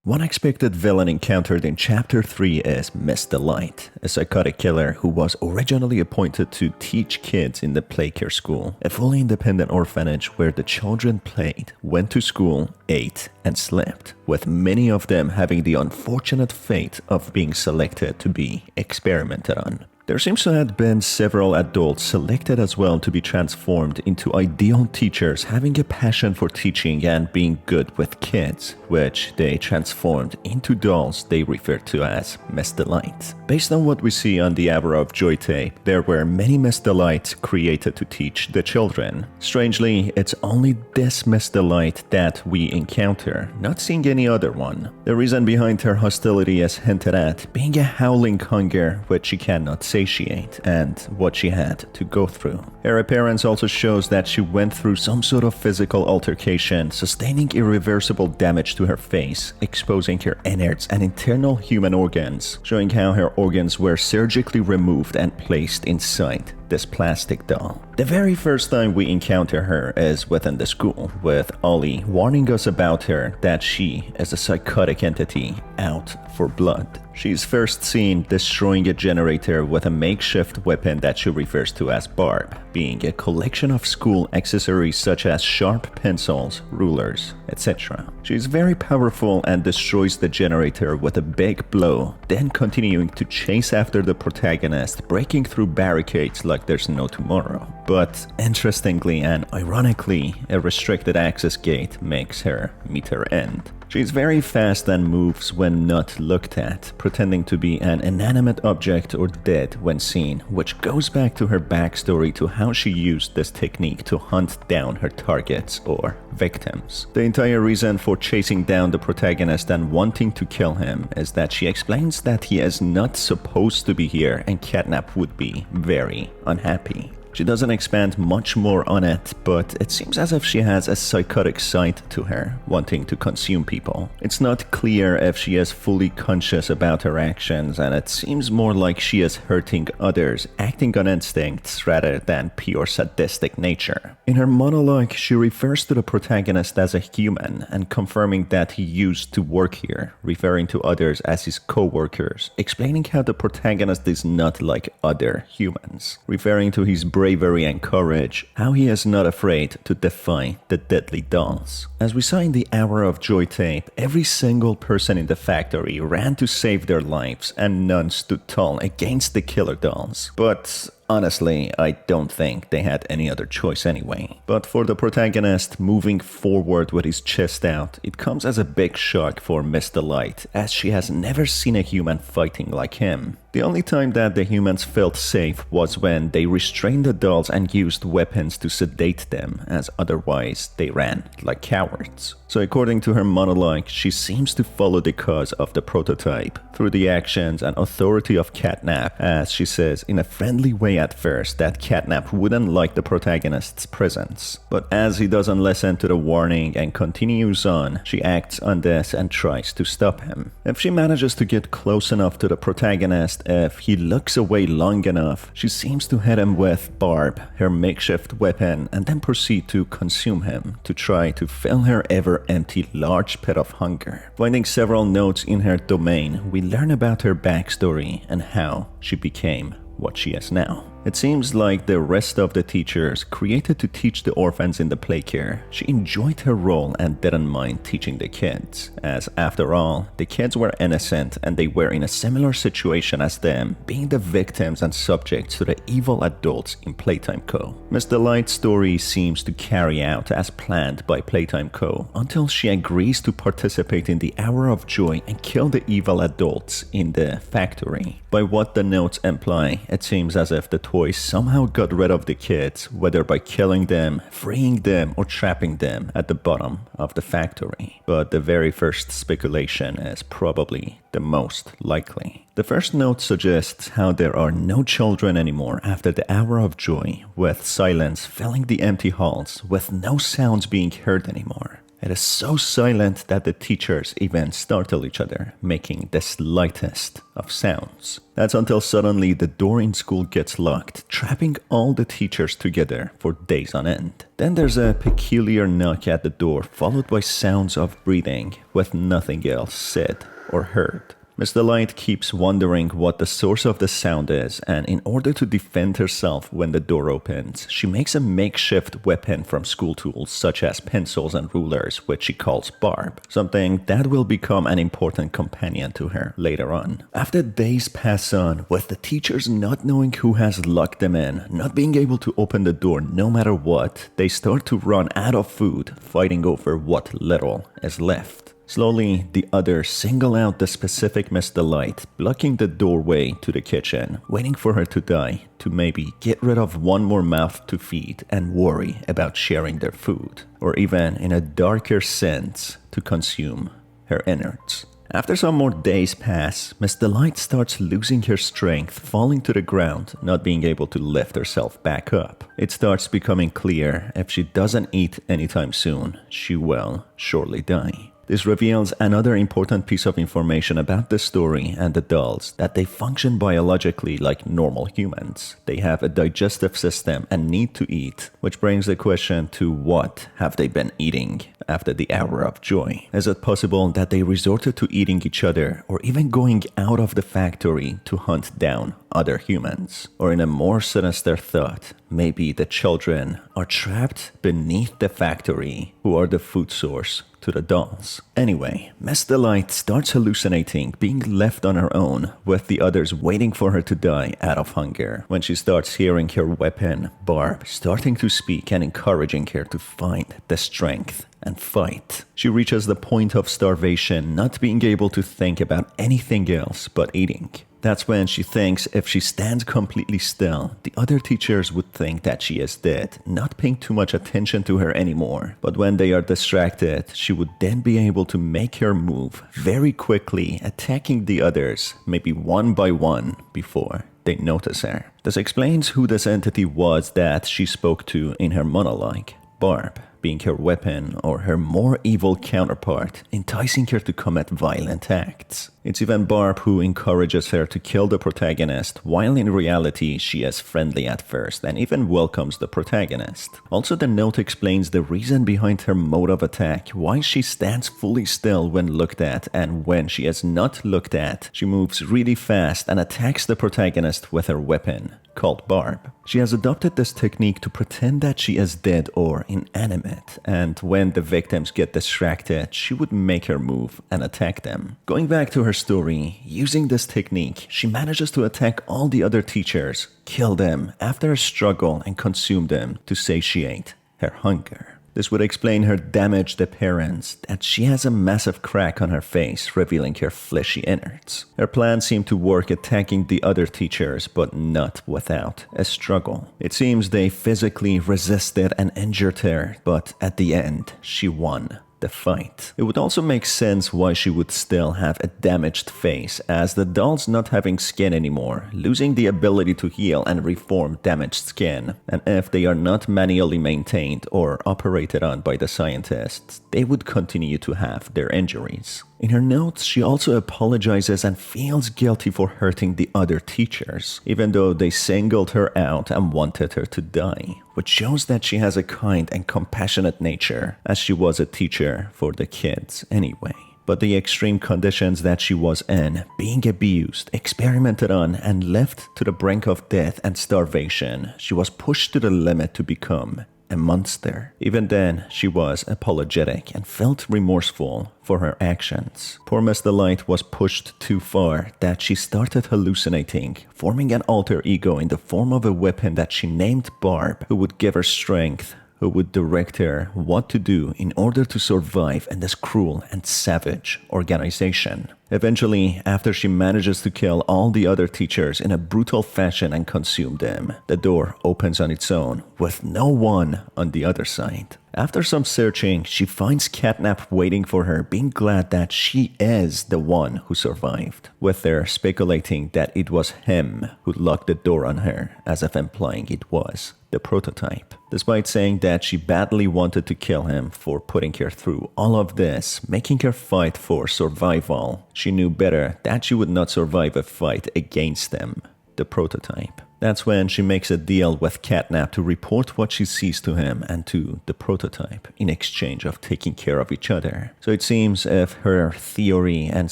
One expected villain encountered in Chapter 3 is Miss Delight, a psychotic killer who was originally appointed to teach kids in the Playcare School, a fully independent orphanage where the children played, went to school, ate, and slept, with many of them having the unfortunate fate of being selected to be experimented on. There seems to have been several adults selected as well to be transformed into ideal teachers having a passion for teaching and being good with kids, which they transformed into dolls they referred to as Miss Delight. Based on what we see on the Hour of Joy tape, there were many Miss Delights created to teach the children. Strangely, it's only this Miss Delight that we encounter, not seeing any other one. The reason behind her hostility is hinted at being a howling hunger which she cannot satiate, and what she had to go through. Her appearance also shows that she went through some sort of physical altercation, sustaining irreversible damage to her face, exposing her innards and internal human organs, showing how her organs were surgically removed and placed inside this plastic doll. The very first time we encounter her is within the school, with Ollie warning us about her that she is a psychotic entity out for blood. She's first seen destroying a generator with a makeshift weapon that she refers to as Barb, being a collection of school accessories such as sharp pencils, rulers, etc. She's very powerful and destroys the generator with a big blow, then continuing to chase after the protagonist, breaking through barricades like there's no tomorrow. But interestingly and ironically, a restricted access gate makes her meet her end. She's very fast and moves when not looked at, pretending to be an inanimate object or dead when seen, which goes back to her backstory to how she used this technique to hunt down her targets or victims. The entire reason for chasing down the protagonist and wanting to kill him is that she explains that he is not supposed to be here and Catnap would be very unhappy. She doesn't expand much more on it, but it seems as if she has a psychotic side to her, wanting to consume people. It's not clear if she is fully conscious about her actions, and it seems more like she is hurting others, acting on instincts rather than pure sadistic nature. In her monologue, she refers to the protagonist as a human, and confirming that he used to work here, referring to others as his co-workers, explaining how the protagonist is not like other humans, referring to his bravery and courage, how he is not afraid to defy the deadly dolls. As we saw in the Hour of Joy tape, every single person in the factory ran to save their lives and none stood tall against the killer dolls. But honestly, I don't think they had any other choice anyway. But for the protagonist moving forward with his chest out, it comes as a big shock for Miss Delight, as she has never seen a human fighting like him. The only time that the humans felt safe was when they restrained the dolls and used weapons to sedate them, as otherwise they ran like cowards. So according to her monologue, she seems to follow the cause of the prototype through the actions and authority of Catnap, as she says in a friendly way at first that Catnap wouldn't like the protagonist's presence. But as he doesn't listen to the warning and continues on, she acts on this and tries to stop him. If she manages to get close enough to the protagonist, if he looks away long enough, she seems to hit him with Barb, her makeshift weapon, and then proceed to consume him to try to fill her ever-empty large pit of hunger. Finding several notes in her domain, we learn about her backstory and how she became what she is now. It seems like the rest of the teachers created to teach the orphans in the playcare, she enjoyed her role and didn't mind teaching the kids, as after all, the kids were innocent and they were in a similar situation as them, being the victims and subjects to the evil adults in Playtime Co. Miss Delight's story seems to carry out as planned by Playtime Co. until she agrees to participate in the Hour of Joy and kill the evil adults in the factory. By what the notes imply, it seems as if the toys somehow got rid of the kids, whether by killing them, freeing them, or trapping them at the bottom of the factory. But the very first speculation is probably the most likely. The first note suggests how there are no children anymore after the Hour of Joy, with silence filling the empty halls, with no sounds being heard anymore. It is so silent that the teachers even startle each other, making the slightest of sounds. That's until suddenly the door in school gets locked, trapping all the teachers together for days on end. Then there's a peculiar knock at the door, followed by sounds of breathing, with nothing else said or heard. Miss Delight keeps wondering what the source of the sound is, and in order to defend herself when the door opens, she makes a makeshift weapon from school tools such as pencils and rulers, which she calls Barb, something that will become an important companion to her later on. After days pass on, with the teachers not knowing who has locked them in, not being able to open the door no matter what, they start to run out of food, fighting over what little is left. Slowly, the others single out the specific Miss Delight, blocking the doorway to the kitchen, waiting for her to die, to maybe get rid of one more mouth to feed and worry about sharing their food, or even, in a darker sense, to consume her innards. After some more days pass, Miss Delight starts losing her strength, falling to the ground, not being able to lift herself back up. It starts becoming clear if she doesn't eat anytime soon, she will surely die. This reveals another important piece of information about the story and the dolls, that they function biologically like normal humans. They have a digestive system and need to eat, which brings the question to what have they been eating after the hour of joy? Is it possible that they resorted to eating each other or even going out of the factory to hunt down other humans? Or in a more sinister thought, maybe the children are trapped beneath the factory who are the food source to the dolls. Anyway, Miss Delight starts hallucinating, being left on her own, with the others waiting for her to die out of hunger, when she starts hearing her weapon, Barb, starting to speak and encouraging her to find the strength and fight. She reaches the point of starvation, not being able to think about anything else but eating. That's when she thinks if she stands completely still, the other teachers would think that she is dead, not paying too much attention to her anymore. But when they are distracted, she would then be able to make her move very quickly, attacking the others, maybe one by one, before they notice her. This explains who this entity was that she spoke to in her monologue, Barb, being her weapon or her more evil counterpart, enticing her to commit violent acts. It's even Barb who encourages her to kill the protagonist, while in reality she is friendly at first and even welcomes the protagonist. Also, the note explains the reason behind her mode of attack, why she stands fully still when looked at, and when she is not looked at, she moves really fast and attacks the protagonist with her weapon, called Barb. She has adopted this technique to pretend that she is dead or inanimate, and when the victims get distracted, she would make her move and attack them. Going back to her story, using this technique, she manages to attack all the other teachers, kill them after a struggle, and consume them to satiate her hunger. This would explain her damaged appearance, that she has a massive crack on her face, revealing her fleshy innards. Her plan seemed to work attacking the other teachers, but not without a struggle. It seems they physically resisted and injured her, but at the end, she won the fight. It would also make sense why she would still have a damaged face, as the dolls not having skin anymore, losing the ability to heal and reform damaged skin, and if they are not manually maintained or operated on by the scientists, they would continue to have their injuries. In her notes, she also apologizes and feels guilty for hurting the other teachers, even though they singled her out and wanted her to die, which shows that she has a kind and compassionate nature, as she was a teacher for the kids anyway. But the extreme conditions that she was in, being abused, experimented on, and left to the brink of death and starvation, she was pushed to the limit to become a monster. Even then, she was apologetic and felt remorseful for her actions. Poor Miss Delight was pushed too far that she started hallucinating, forming an alter ego in the form of a weapon that she named Barb, who would give her strength, who would direct her what to do in order to survive in this cruel and savage organization. Eventually, after she manages to kill all the other teachers in a brutal fashion and consume them, the door opens on its own with no one on the other side. After some searching, she finds Catnap waiting for her, being glad that she is the one who survived, with her speculating that it was him who locked the door on her, as if implying it was the prototype. Despite saying that she badly wanted to kill him for putting her through all of this, making her fight for survival, she knew better that she would not survive a fight against him, the prototype. That's when she makes a deal with Catnap to report what she sees to him and to the prototype in exchange of taking care of each other. So it seems if her theory and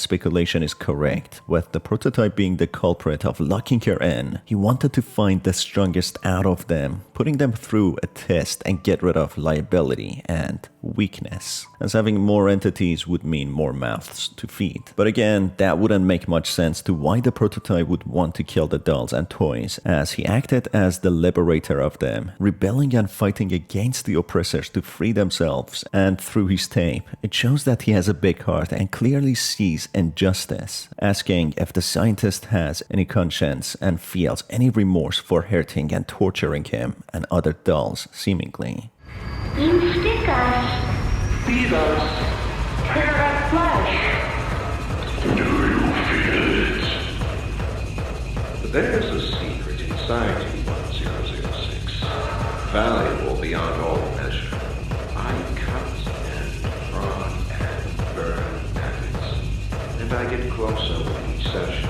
speculation is correct, with the prototype being the culprit of locking her in, he wanted to find the strongest out of them, putting them through a test and get rid of liability and weakness, as having more entities would mean more mouths to feed. But again, that wouldn't make much sense to why the prototype would want to kill the dolls and toys, as he acted as the liberator of them, rebelling and fighting against the oppressors to free themselves. And through his tape, it shows that he has a big heart and clearly sees injustice, asking if the scientist has any conscience and feels any remorse for hurting and torturing him and other dolls, seemingly. You stick us, feed us, tear at flesh. Do you feel it? There's a secret inside you, 1006. Valuable beyond all measure. I cut and prod and burn at it. And I get closer with each session.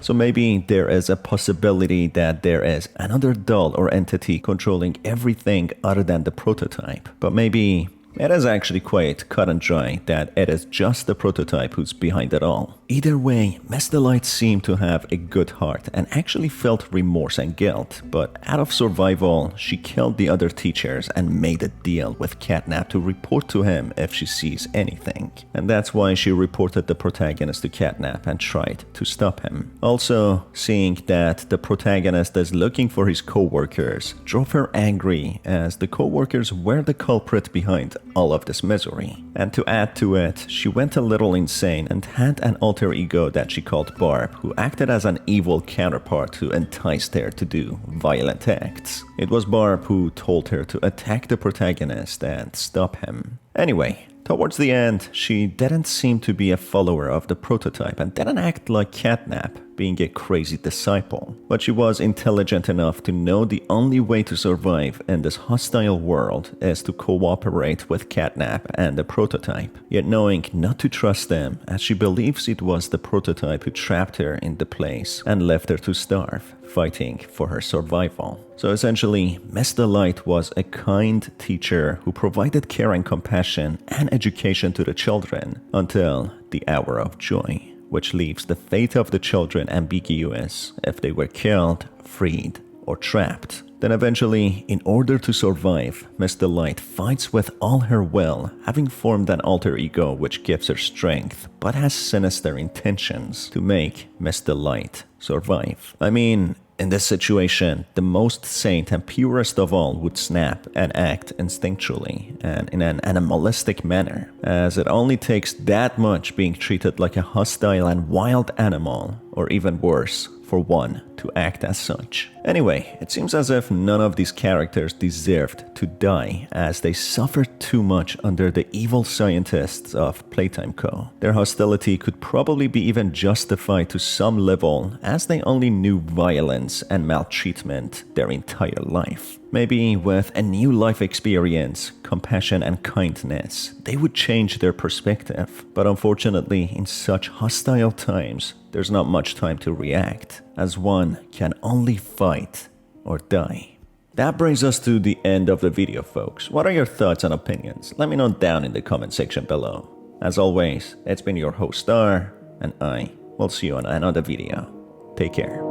So maybe there is a possibility that there is another doll or entity controlling everything other than the prototype. But maybe it is actually quite cut and dry that it is just the prototype who's behind it all. Either way, Miss Delight seemed to have a good heart and actually felt remorse and guilt, but out of survival, she killed the other teachers and made a deal with Catnap to report to him if she sees anything. And that's why she reported the protagonist to Catnap and tried to stop him. Also, seeing that the protagonist is looking for his co-workers drove her angry, as the co-workers were the culprit behind all of this misery. And to add to it, she went a little insane and had an alter ego that she called Barb, who acted as an evil counterpart who enticed her to do violent acts. It was Barb who told her to attack the protagonist and stop him. Anyway, towards the end, she didn't seem to be a follower of the prototype and didn't act like Catnap, being a crazy disciple. But she was intelligent enough to know the only way to survive in this hostile world is to cooperate with Catnap and the prototype, yet knowing not to trust them, as she believes it was the prototype who trapped her in the place and left her to starve, fighting for her survival. So essentially, Miss Delight was a kind teacher who provided care and compassion and education to the children until the hour of joy, which leaves the fate of the children ambiguous if they were killed, freed, or trapped. Then eventually, in order to survive, Miss Delight fights with all her will, having formed an alter ego which gives her strength, but has sinister intentions to make Miss Delight survive. I mean, in this situation, the most saint and purest of all would snap and act instinctually and in an animalistic manner, as it only takes that much being treated like a hostile and wild animal, or even worse, for one to act as such. Anyway, it seems as if none of these characters deserved to die, as they suffered too much under the evil scientists of Playtime Co. Their hostility could probably be even justified to some level, as they only knew violence and maltreatment their entire life. Maybe with a new life experience, compassion and kindness, they would change their perspective. But unfortunately, in such hostile times, there's not much time to react, as one can only fight or die. That brings us to the end of the video, folks. What are your thoughts and opinions? Let me know down in the comment section below. As always, it's been your host Star, and I will see you on another video. Take care.